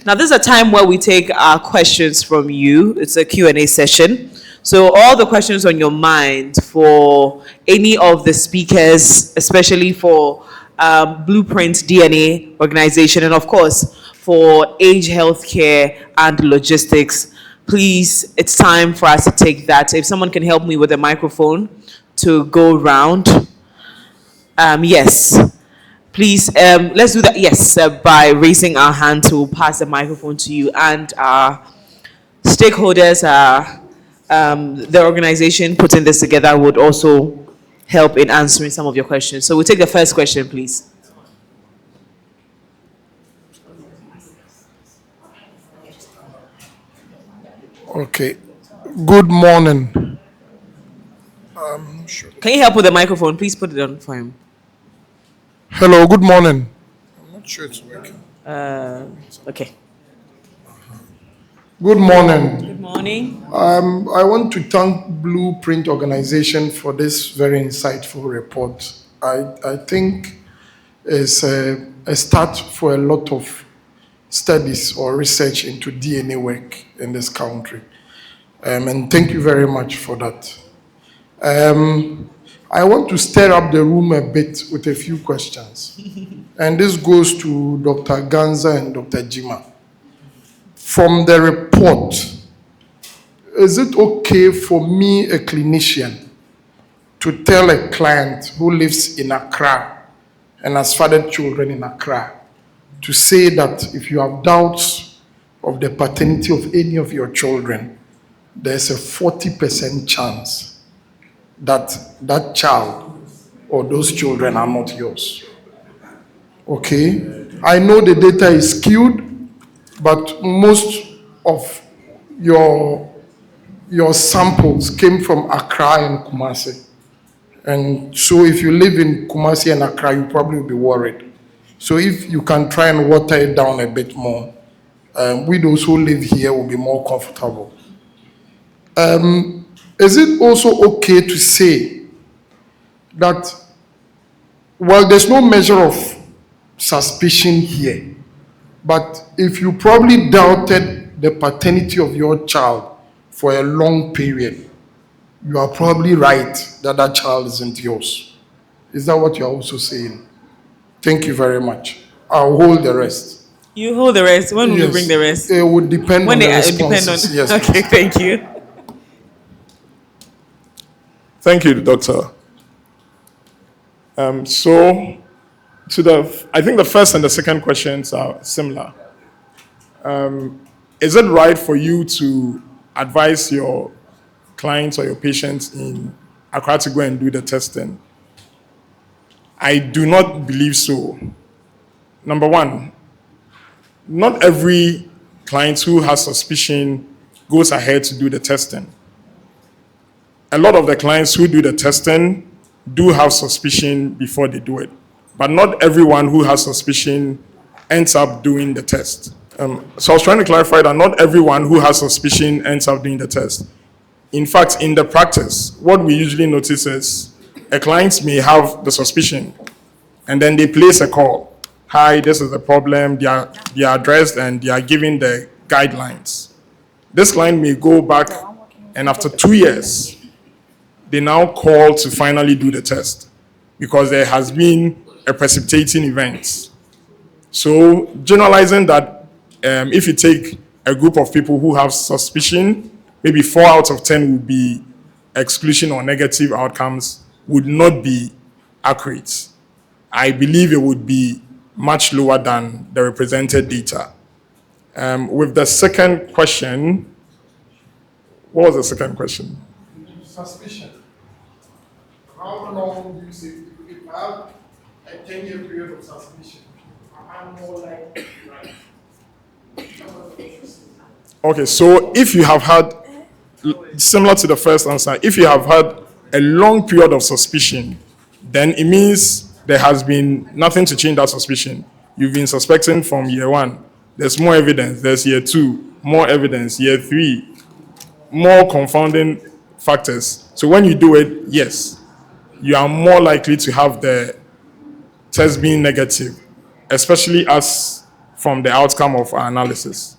Now, this is a time where we take questions from you. It's a Q&A session. So all the questions on your mind for any of the speakers, especially for Blueprint DNA organization, and of course for Age Healthcare and Logistics, please, it's time for us to take that. If someone can help me with a microphone to go round. Yes. Please, let's do that. Yes, by raising our hand to pass the microphone to you. And our stakeholders, the organization putting this together would also help in answering some of your questions. So we'll take the first question, please. Okay. Good morning. Can you help with the microphone? Please put it on for him. Hello, good morning. I'm not sure it's working. Okay. Good morning. Good morning. I want to thank Blueprint Organization for this very insightful report. I think it's a start for a lot of studies or research into DNA work in this country. And thank you very much for that. I want to stir up the room a bit with a few questions. And this goes to Dr. Ganza and Dr. Jima. From the report, is it okay for me, a clinician, to tell a client who lives in Accra and has fathered children in Accra to say that if you have doubts of the paternity of any of your children, there's a 40% chance that that child or those children are not yours? Okay? I know the data is skewed, but most of your samples came from Accra and Kumasi. And so if you live in Kumasi and Accra, you probably will be worried. So if you can try and water it down a bit more, we those who live here will be more comfortable. Is it also okay to say that, well, there's no measure of suspicion here, but if you probably doubted the paternity of your child for a long period, you are probably right that that child isn't yours. Is that what you're also saying? Thank you very much. I'll hold the rest. You hold the rest. When will you bring the rest? It would depend on the responses. Yes. Okay, thank you. Thank you, Doctor. I think the first and the second questions are similar. Is it right for you to advise your clients or your patients in Accra to go and do the testing? I do not believe so. Number one, not every client who has suspicion goes ahead to do the testing. A lot of the clients who do the testing do have suspicion before they do it, but not everyone who has suspicion ends up doing the test. So I was trying to clarify that not everyone who has suspicion ends up doing the test. In fact, in the practice, what we usually notice is a client may have the suspicion and then they place a call. Hi, this is the problem. They are addressed and they are given the guidelines. This client may go back and after 2 years, they now call to finally do the test because there has been a precipitating event. So generalizing that, if you take a group of people who have suspicion, maybe 4 out of 10 would be exclusion or negative outcomes, would not be accurate. I believe it would be much lower than the represented data. With the second question, what was the second question? Suspicion. How long do you say if you have a 10-year period of suspicion? I'm more like right. Okay, so if you have had, similar to the first answer, if you have had a long period of suspicion, then it means there has been nothing to change that suspicion. You've been suspecting from year 1. There's more evidence. There's year 2, more evidence. Year 3, more confounding factors. So when you do it, yes, you are more likely to have the test being negative, especially as from the outcome of our analysis.